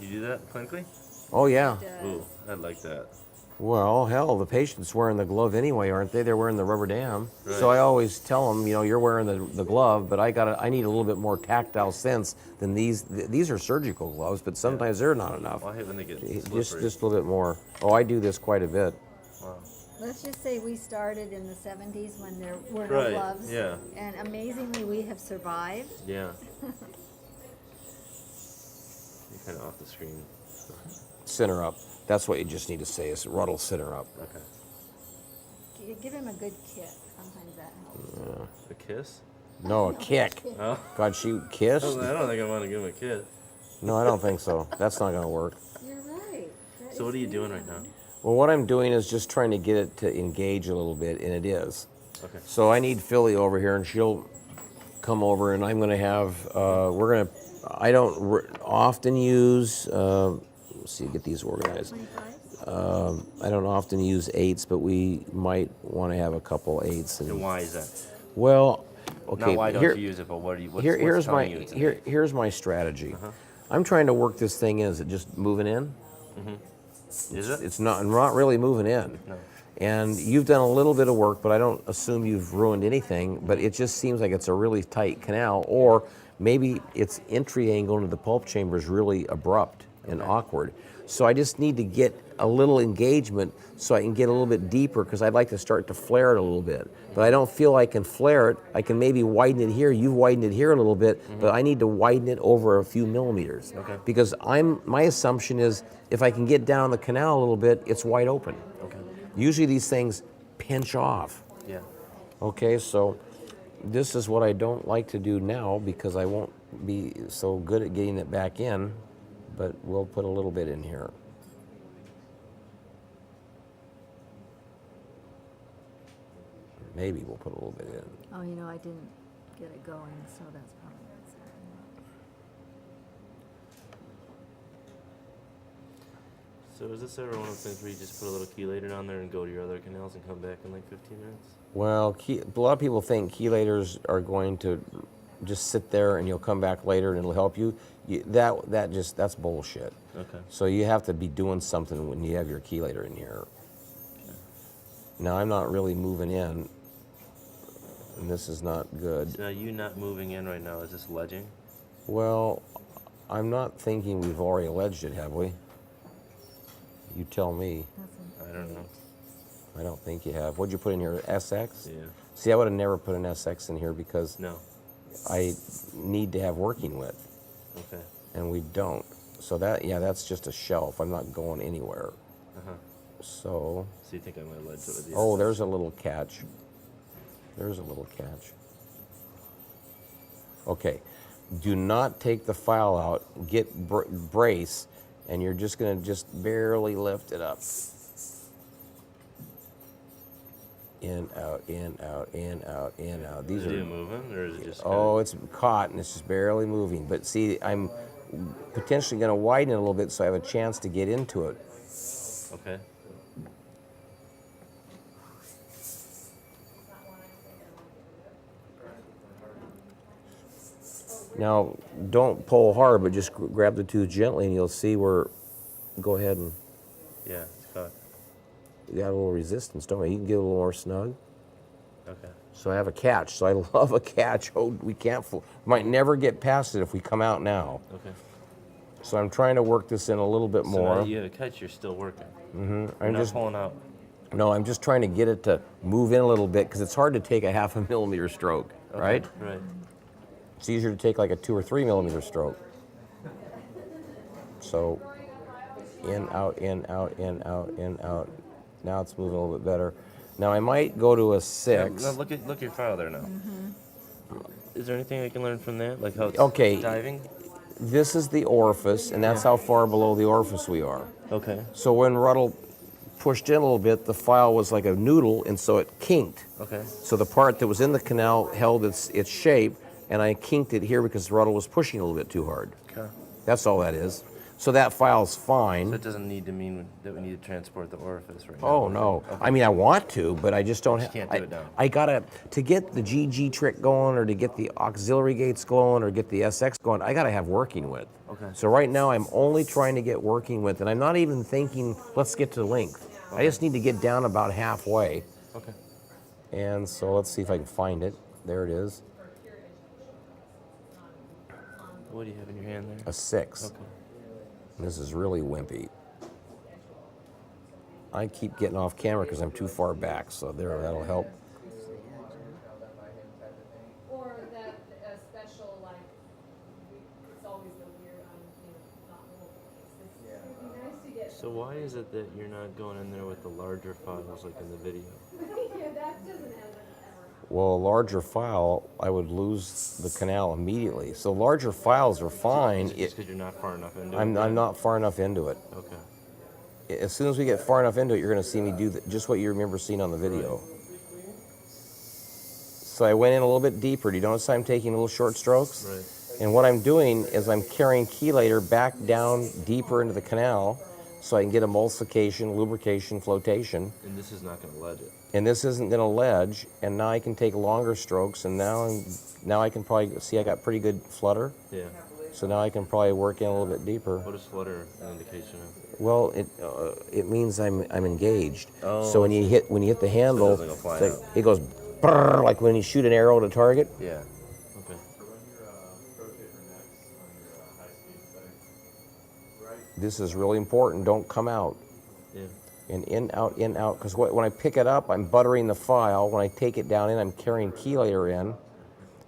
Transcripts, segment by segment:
You do that clinically? Oh, yeah. Ooh, I'd like that. Well, hell, the patient's wearing the glove anyway, aren't they? They're wearing the rubber dam. Right. So I always tell them, you're wearing the glove, but I need a little bit more tactile sense than these. These are surgical gloves, but sometimes they're not enough. Well, I hate when they get slippery. Just a little bit more. Oh, I do this quite a bit. Wow. Let's just say we started in the 70s when there were no Right, gloves. yeah. And amazingly, we have survived. Yeah. You're kind of off the screen. Center up. That's what you just need to say is Ruddle center up. Okay. Give him a good kick. Sometimes that helps. A kiss? No, a kick. Oh. God, she kissed? I don't think I want to give him a kiss. No, I don't think so. That's not going to work. You're right. That So what is are you doing me. right now? Well, what I'm doing is just trying to get it to engage a little bit, and it is. Okay. So I need Philly over here, and she'll come over, and I'm going to have, I don't often use, let's see, get these organized. 25? I don't often use 8s, but we might want to have a couple 8s. And why is that? Well, okay. Not why don't you use it, but what do you? Here's telling you it's an eight? here's my strategy. I'm trying to work this thing in. Is it just moving in? Is it? It's not really moving in. No. And you've done a little bit of work, but I don't assume you've ruined anything. But it just seems like it's a really tight canal, or maybe its entry angle into the pulp chamber is really abrupt and awkward. So I just need to get a little engagement so I can get a little bit deeper, because I'd like to start to flare it a little bit. But I don't feel I can flare it. I can maybe widen it here. You've widened it here a little bit, but I need to widen it over a few millimeters. Okay. Because my assumption is if I can get down the canal a little bit, it's wide open. Okay. Usually these things pinch off. Yeah. Okay, so this is what I don't like to do now, because I won't be so good at getting it back in, but we'll put a little bit in here. Maybe we'll put a little bit in. Oh, I didn't get it going, so that's probably what's happening. So is this ever one of those things where you just put a little chelator down there and go to your other canals and come back in like 15 minutes? Well, a lot of people think chelators are going to just sit there and you'll come back later and it'll help you. That's bullshit. Okay. So you have to be doing something when you have your chelator in here. Okay. Now I'm not really moving in, and this is not good. So now you not moving in right now, is this ledging? Well, I'm not thinking we've already alleged it, have we? You tell me. That's I don't know. I don't think you have. What'd you put in here, SX? Yeah. See, I would have never put an SX in here because No. I need to have working width, Okay. and we don't. So that's just a shelf. I'm not going anywhere. So, So you think I might have ledged it with you? oh, there's a little catch. There's a little catch. Okay, do not take the file out. Get brace, and you're just going to just barely lift it up. In, out, in, out, in, out, in, out. These Is it are moving, or is it just? Oh, it's caught and it's just barely moving. But see, I'm potentially going to widen it a little bit so I have a chance to get into it. Okay. Now, don't pull hard, but just grab the tooth gently and you'll see where, go ahead and, Yeah, it's caught. you got a little resistance, don't we? You can get a little more snug. Okay. So I have a catch. So I love a catch. Oh, we can't, might never get past it if we come out now. Okay. So I'm trying to work this in a little bit So more. now you have a catch, you're still working. Mm-hmm. You're not pulling out. No, I'm just trying to get it to move in a little bit because it's hard to take a 0.5 millimeter stroke, Okay, right? Right. It's easier to take like a 2 or 3 millimeter stroke. So in, out, in, out, in, out, in, out. Now it's moving a little bit better. Now I might go to a 6. Now look at your file there now. Is there anything I can learn from that? Like how it's Okay. diving? This is the orifice, and that's how far below the orifice we are. Okay. So when Ruddle pushed in a little bit, the file was like a noodle, and so it kinked. Okay. So the part that was in the canal held its shape, and I kinked it here because Ruddle was pushing a little bit too hard. Okay. That's all that is. So that file's fine. So it doesn't need to mean that we need to transport the orifice right now. Oh no! Okay. I mean, I want to, but I just don't. You can't do it now. I gotta to get the GG trick going, or to get the auxiliary gates going, or get the SX going. I gotta have working width. Okay. So right now, I'm only trying to get working width, and I'm not even thinking. Let's get to length. Okay. I just need to get down about halfway. Okay. And so let's see if I can find it. There it is. What do you have in your hand there? A 6. Okay. This is really wimpy. I keep getting off camera because I'm too far back, so there, that'll help. Or that a special, like, it's always the weird, not mobile case. It would be nice to get. So why is it that you're not going in there with the larger files like in the video? Yeah, that doesn't ever. Well, a larger file, I would lose the canal immediately. So larger files are fine. Just because you're not far enough into it? I'm not far enough into it. Okay. As soon as we get far enough into it, you're going to see me do just what you remember seeing on the video. So I went in a little bit deeper. Do you notice I'm taking little short strokes? Right. And what I'm doing is I'm carrying chelator back down deeper into the canal so I can get emulsification, lubrication, flotation. And this is not going to ledge it. And this isn't going to ledge, and now I can take longer strokes, and now I can probably see I got pretty good flutter. Yeah. So now I can probably work in a little bit deeper. What is flutter an indication of? Well, it means I'm engaged. Oh, so when you hit the handle, doesn't go flying out. it goes brrr, like when you shoot an arrow at a target. Yeah. Okay. This is really important. Don't come out. Yeah. And in, out, because when I pick it up, I'm buttering the file. When I take it down in, I'm carrying chelator in,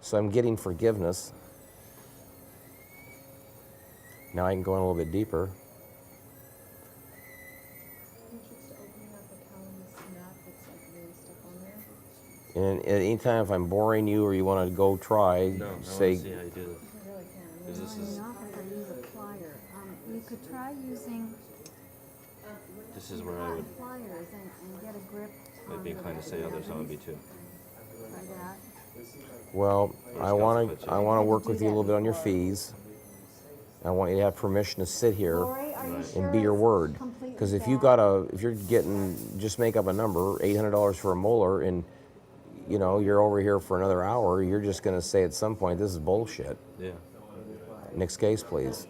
so I'm getting forgiveness. Now I can go in a little bit deeper. And at any time, if I'm boring you or you want to go try, No, I say, want to see how you do this. Because this is Not if I use a plier. You could try using where I would pliers and get a grip. might be inclined to say others on MB2. Try that. well, I Scouts want put to you- I want to work with you a little bit on your fees. I want you to have permission to sit here Lori, are you sure and be your it's word. completely Because if you bad? if you're getting, just make up a number, $800 for a molar, and you know you're over here for another hour, you're just going to say at some point, this is bullshit. Yeah. Next case, please.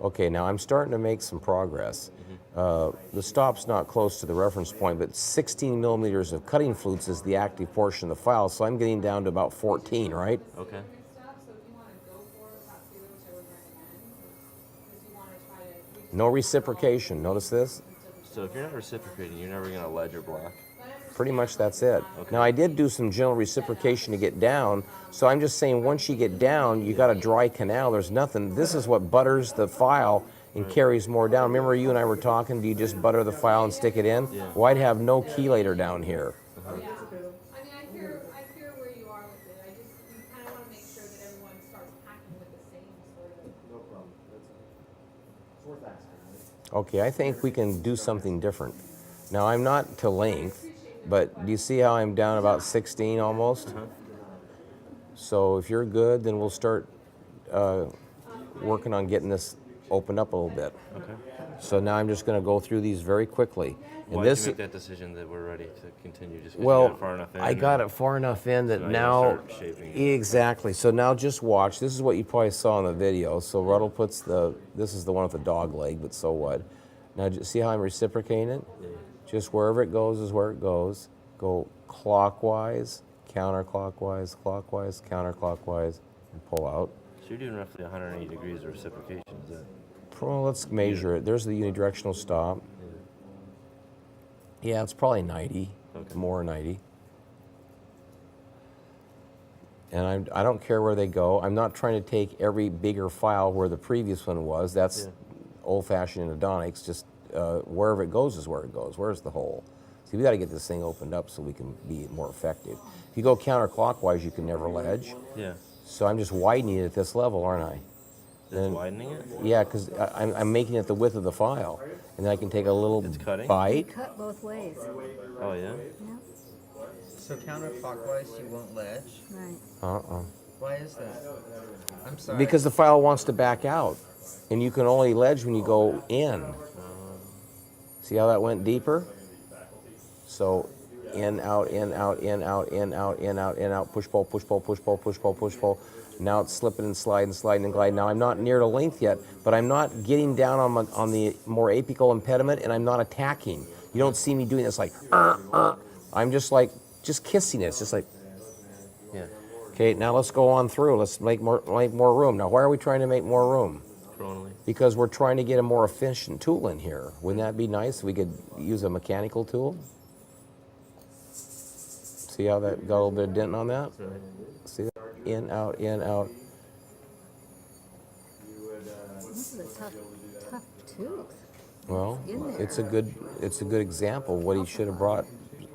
Okay, now I'm starting to make some progress. The stop's not close to the reference point, but 16 millimeters of cutting flutes is the active portion of the file, so I'm getting down to about 14, right? Okay. Stuff, so if you want to go for top secret, which I would recommend, because you want to try to. No reciprocation. Notice this? So if you're not reciprocating, you're never going to ledge or block. Pretty much that's it. Okay. Now I did do some gentle reciprocation to get down, so I'm just saying once you get down, you got a dry canal, there's nothing. This is what butters the file and carries more down. Remember you and I were talking, do you just butter the file and stick it in? Yeah. Well, I'd have no chelator down here. Yeah. I mean, I hear where you are with it. We kind of want to make sure that everyone starts packing with the same sort of. Okay, I think we can do something different. Now I'm not to length, but do you see how I'm down about 16 almost? So if you're good, then we'll start working on getting this opened up a little bit. Okay. So now I'm just going to go through these very quickly. And Why did this, you make that decision that we're ready to continue? Just 'cause you well, got it far enough in? I got it far enough in that So now you now, gotta start shaping it. exactly. So now just watch. This is what you probably saw in the video. So Ruddle puts this is the one with the dog leg, but so what? Now just see how I'm reciprocating it? Yeah. Just wherever it goes is where it goes. Go clockwise, counterclockwise, clockwise, counterclockwise, and pull out. So you're doing roughly 180 degrees of reciprocation, is that? Well, let's measure it. There's the unidirectional stop. Yeah, it's probably 90, Okay. more 90. And I don't care where they go. I'm not trying to take every bigger file where the previous one was. That's Yeah. old-fashioned endodonics. Just wherever it goes is where it goes. Where's the hole? See, we got to get this thing opened up so we can be more effective. If you go counterclockwise, you can never ledge. Yeah. So I'm just widening it at this level, aren't I? That's Then- widening it? Yeah, because I'm making it the width of the file. And then I can take a little It's cutting? bite. Cut both ways. Oh, yeah? Yeah, So counterclockwise, you won't ledge. right. Uh-uh. Why is that? I'm sorry. Because the file wants to back out. And you can only ledge when you go in. See how that went deeper? So in, out, in, out, in, out, in, out, in, out, in, out, push, pull, push, pull, push, pull, push, pull, push, pull. Now it's slipping and sliding, sliding and gliding. Now I'm not near to length yet, but I'm not getting down on the more apical impediment, and I'm not attacking. You don't see me doing this like, I'm just like, just kissing it. It's just like, Yeah. okay, now let's go on through. Let's make more room. Now, why are we trying to make more room? Chronally. Because we're trying to get a more efficient tool in here. Wouldn't that be nice? We could use a mechanical tool. See how that got a little bit of dent on that? Right. See that? In, out, in, out. This is a tough tooth. Well, In there. it's a good example of what he should have brought.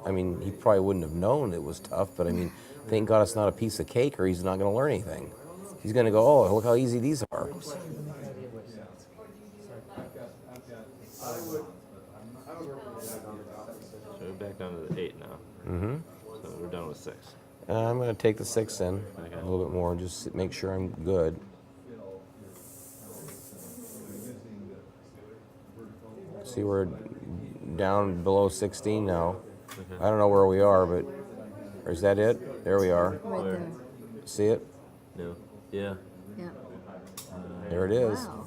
I mean, he probably wouldn't have known it was tough, but I mean, thank God it's not a piece of cake, or he's not going to learn anything. He's going to go, oh, look how easy these are. So we're back down to the 8 now. Mm-hmm. So we're done with 6. I'm going to take the 6 in Okay. a little bit more and just make sure I'm good. See, we're down below 16 now. Okay. I don't know where we are, but or is that it? There we are. Right there. See it? No. Yeah. Yeah. There it is. Wow.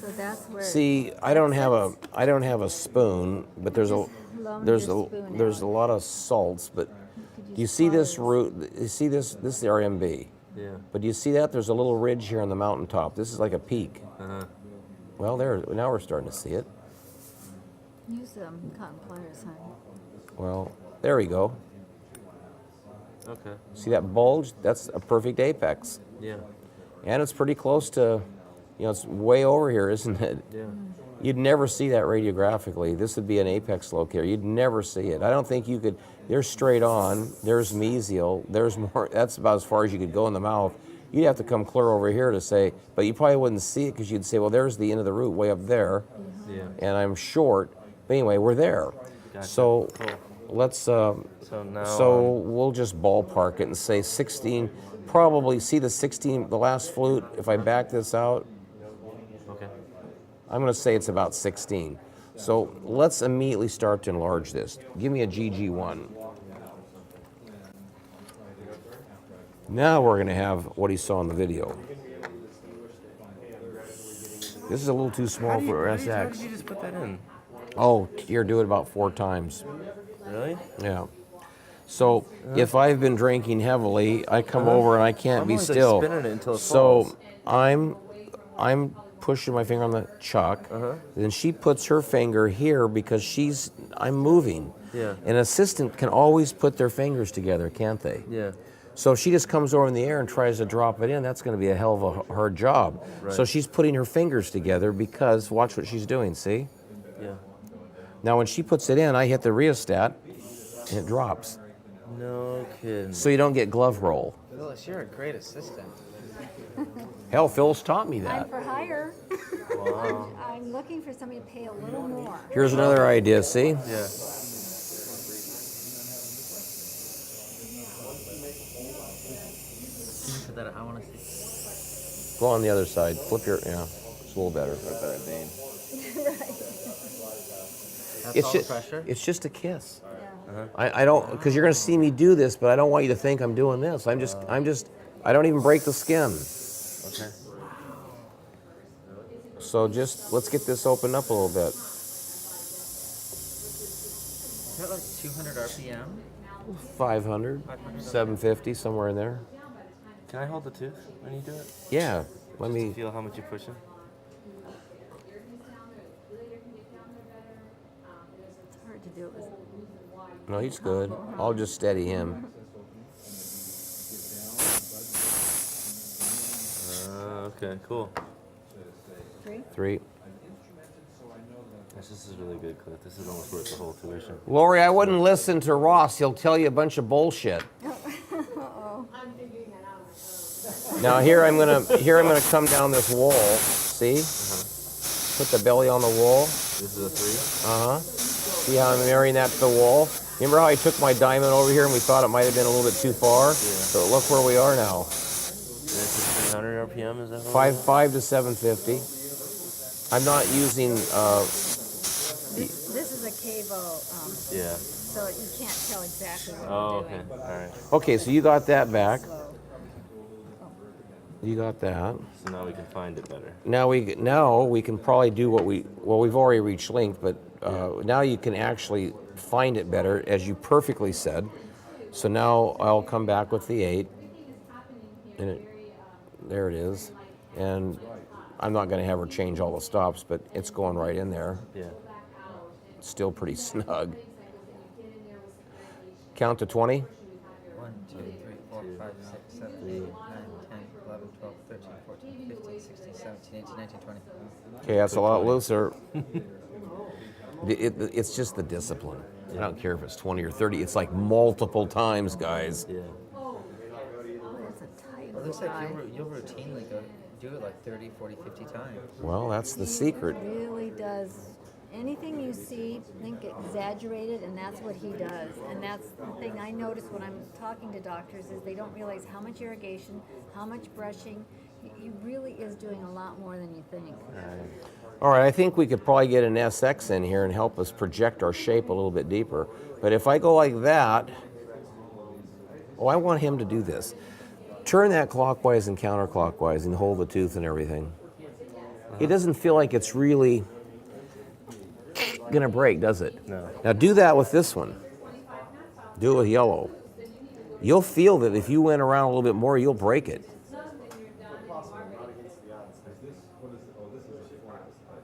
So that's where. See, I don't have a spoon, but there's a Long there's your a spoon there's a out. lot of salts. But Could do you see swallow this root? You see this? This is the RMB. Yeah. But do you see that? There's a little ridge here on the mountaintop. This is like a peak. Uh-huh. Well, now we're starting to see it. Use cotton pliers, honey. Well, there we go. Okay. See that bulge? That's a perfect apex. Yeah. And it's pretty close to, it's way over here, isn't it? Yeah. You'd never see that radiographically. This would be an apex locator. You'd never see it. I don't think you could. There's straight on. There's mesial. There's more. That's about as far as you could go in the mouth. You'd have to come clear over here to say, but you probably wouldn't see it because you'd say, well, there's the end of the root way up there, Yeah. and I'm short. But anyway, we're there. Gotcha. So Cool. let's. So now. So we'll just ballpark it and say 16. Probably see the 16, the last flute. If I back this out, Okay. I'm going to say it's about 16. So let's immediately start to enlarge this. Give me a GG1. Now we're going to have what he saw in the video. This is a little too small for How did SX. you just put that in? Oh, here, do it about 4 times. Really? Yeah. So if I've been drinking heavily, I come over and I can't I'm be always, like, still. spinning it until it So falls. I'm pushing my finger on the chuck. Then she puts her finger here because I'm moving. Yeah. An assistant can always put their fingers together, can't they? Yeah. So if she just comes over in the air and tries to drop it in, that's going to be a hell of a hard job. So Right. she's putting her fingers together because watch what she's doing, see? Yeah. Now when she puts it in, I hit the rheostat and it drops. No kidding. So you don't get glove roll. Phyllis, you're a great assistant. Hell, Phil's taught me I'm that. for hire. Wow. I'm looking for somebody to pay a little more. Here's another idea, see? Yeah. Put that. I want to see. Go on the other side. Flip your, yeah, it's a little better. That's It's all just, the pressure. it's just a kiss. Yeah. I don't, because you're going to see me do this, but I don't want you to think I'm doing this. I don't even break the skin. Okay. So let's get this opened up a little bit. Is that like 200 RPM? 500, 750, somewhere in there. Can I hold the tooth when you do it? Yeah, let me, Feel how much you're pushing? It's hard to do it with. no, he's good. I'll just steady him. Okay, cool. 3. 3. This is really good, Cliff. This is almost worth the whole tuition. Lori, I wouldn't listen to Ross. He'll tell you a bunch of bullshit. Now here I'm gonna come down this wall. See? Put the belly on the wall. This is a 3? Uh-huh. See how I'm marrying that to the wall? Remember how I took my diamond over here and we thought it might have been a little bit too far? Yeah. So look where we are now. This is 300 RPM, is that what? 5 to 750. I'm not using. This is a cable, Yeah. so you can't tell exactly what Oh, we're okay. doing. All right. Okay, so you got that back. Slow. You got that. So now we can find it better. Now we can probably do what we've already reached length, but now you can actually find it better, as you perfectly said. So now I'll come back with the 8, and there it is, and I'm not going to have her change all the stops, but it's going right in there. Yeah. Still pretty snug. Count to 20. 1, 2, 3, 4, 5, 6, 7, 8, 9, 10, 11, 12, 13, 14, 15, 16, 17, 18, 19, 20. Okay, that's a lot looser. It's just the discipline. I don't care if it's 20 or 30. It's like multiple times, guys. Yeah. Oh, it's a tight It looks like eye. you'll routinely do it like 30, 40, 50 times. Well, that's the secret. He really does. Anything you see, think exaggerated, and that's what he does. And that's the thing I notice when I'm talking to doctors is they don't realize how much irrigation, how much brushing. He really is doing a lot more than you think. All right, I think we could probably get an SX in here and help us project our shape a little bit deeper. But if I go like that, oh, I want him to do this. Turn that clockwise and counterclockwise and hold the tooth and everything. It doesn't feel like it's really gonna break, does it? No. Now do that with this one. Do it with yellow. You'll feel that if you went around a little bit more, you'll break it. I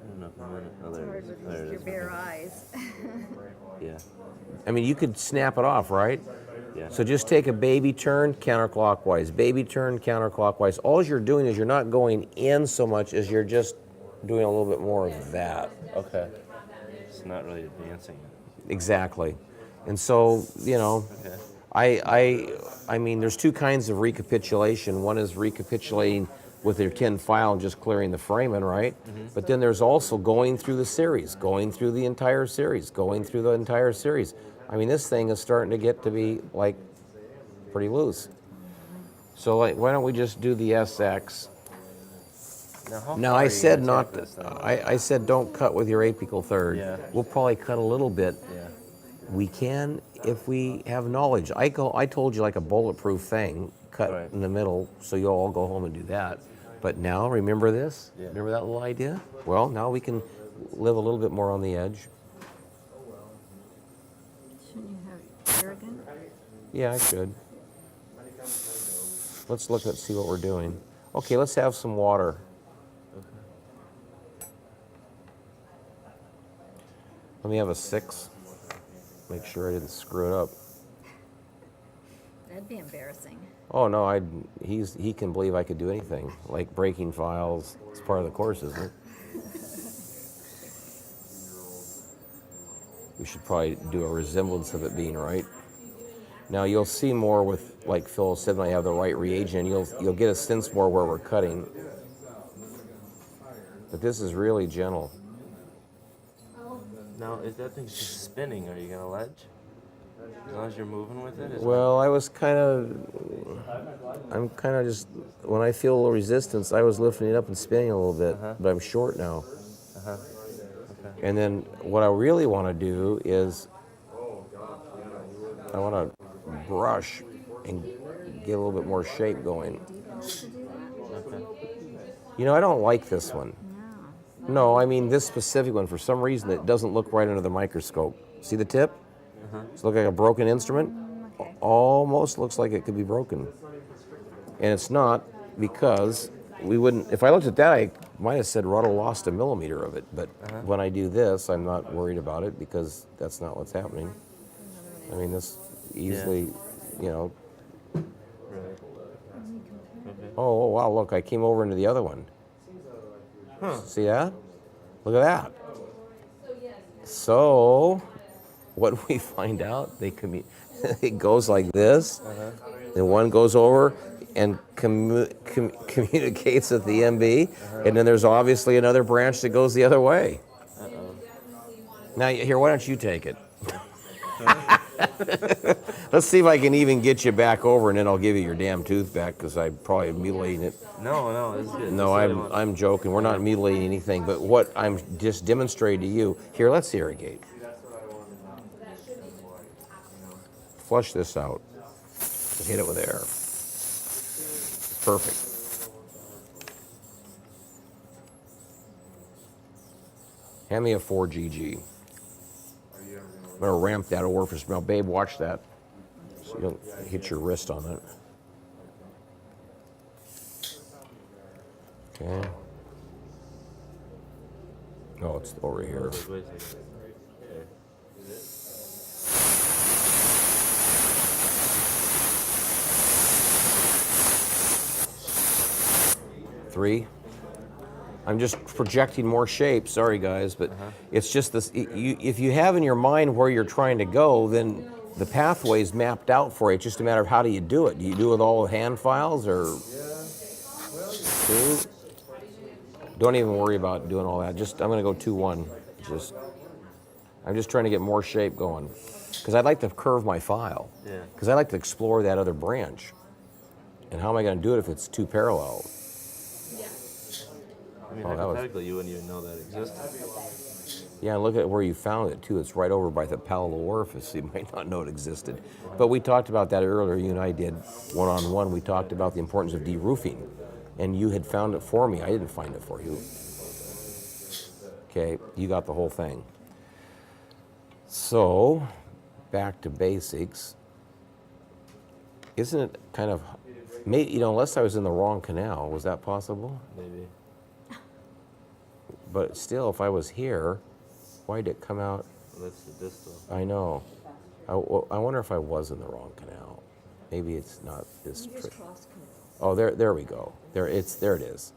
don't know if I'm in it. Oh, It's there hard it is. with There it your is. bare eyes. Yeah. I mean, you could snap it off, right? Yeah. So just take a baby turn counterclockwise, baby turn counterclockwise. All you're doing is you're not going in so much as you're just doing a little bit more of that. Okay. It's not really advancing it. Exactly. And so, you know, Okay. I mean, there's two kinds of recapitulation. One is recapitulating with your tin file and just clearing the framing, right? But then there's also going through the series, going through the entire series, going through the entire series. I mean, this thing is starting to get to be like pretty loose. So, like, why don't we just do the SX? Now, Now, I said not. I said don't cut with your apical third. Yeah. We'll probably cut a little bit. Yeah. We can if we have knowledge. I told you like a bulletproof thing, cut Right. in the middle, so you'll all go home and do that. But now, remember this? Yeah. Remember that little idea? Well, now we can live a little bit more on the edge. Shouldn't you have arrogant? Yeah, I should. Let's look at see what we're doing. Okay, let's have some water. Let me have a 6. Make sure I didn't screw it up. That'd be embarrassing. Oh no, he can believe I could do anything, like breaking files. It's part of the course, isn't it? We should probably do a resemblance of it being right. Now you'll see more with, like Phil said, when I have the right reagent, you'll get a sense more where we're cutting. But this is really gentle. Now, if that thing's just spinning, are you gonna ledge? As long as you're moving with it? Well, I'm kind of just, when I feel a little resistance, I was lifting it up and spinning a little bit, but I'm short now. Okay. And then what I really want to do is I want to brush and get a little bit more shape going. Do you want to do that? Okay. You know, I don't like this one. No. No, I mean this specific one. For some reason, it doesn't look right under the microscope. See the tip? Does it look like a broken instrument? Okay. Almost looks like it could be broken. And it's not, because we wouldn't, if I looked at that, I might have said Ruddle lost a millimeter of it. But when I do this, I'm not worried about it because that's not what's happening. I mean, this easily, you know. Right. Oh, wow, look, I came over into the other one. Huh. See that? Look at that. So, what do we find out? It goes like this, then one goes over and communicates with the MB, and then there's obviously another branch that goes the other way. Now, here, why don't you take it? Let's see if I can even get you back over, and then I'll give you your damn tooth back because I probably mutilating it. No, this is good. No, I'm joking. We're not mutilating anything, but what I'm just demonstrating to you here. Let's irrigate. Flush this out. Hit it with air. Perfect. Hand me a 4 GG. I'm gonna ramp that orifice. Now, babe, watch that. So you don't hit your wrist on it. Okay. Oh, it's over here. Wait a second. Okay. 3. I'm just projecting more shape. Sorry, guys, but it's just this. If you have in your mind where you're trying to go, then the pathway's mapped out for you. It's just a matter of how do you do it. Do you do it with all hand files or 2? Don't even worry about doing all that. I'm going to go 2-1. I'm just trying to get more shape going because I'd like to curve my file. Yeah. Because I'd like to explore that other branch. And how am I going to do it if it's too parallel? I mean, Oh, that was- hypothetically, you wouldn't even know that existed. Yeah, look at where you found it too. It's right over by the palatal orifice. You might not know it existed. But we talked about that earlier. You and I did one-on-one. We talked about the importance of de-roofing. And you had found it for me. I didn't find it for you. Okay, you got the whole thing. So, back to basics. Isn't it kind of, unless I was in the wrong canal, was that possible? Maybe. But still, if I was here, why did it come out? Well, that's the distal. I know. I wonder if I was in the wrong canal. Maybe it's not this trick. Oh, there we go. There it is.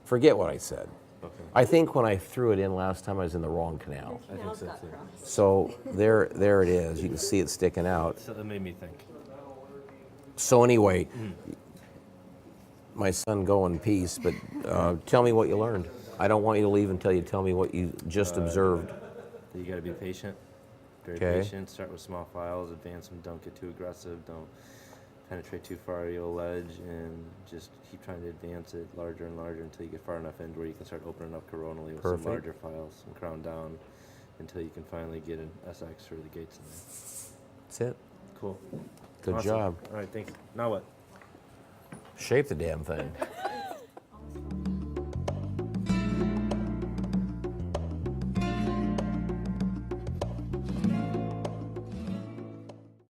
Forget what I said. Okay. I think when I threw it in last time, I was in the wrong canal. I think so too. So there it is. You can see it sticking out. So that made me think. So anyway, my son, go in peace. But tell me what you learned. I don't want you to leave until you tell me what you just observed. You got to be patient. Very Okay. patient. Start with small files. Advance them. Don't get too aggressive. Don't penetrate too far. You'll ledge, and just keep trying to advance it larger and larger until you get far enough in where you can start opening up coronally with Perfect. some larger files and crown down until you can finally get an SX through the gates in there. That's it. Cool. Good Awesome. job. All right, thanks. Now what? Shape the damn thing.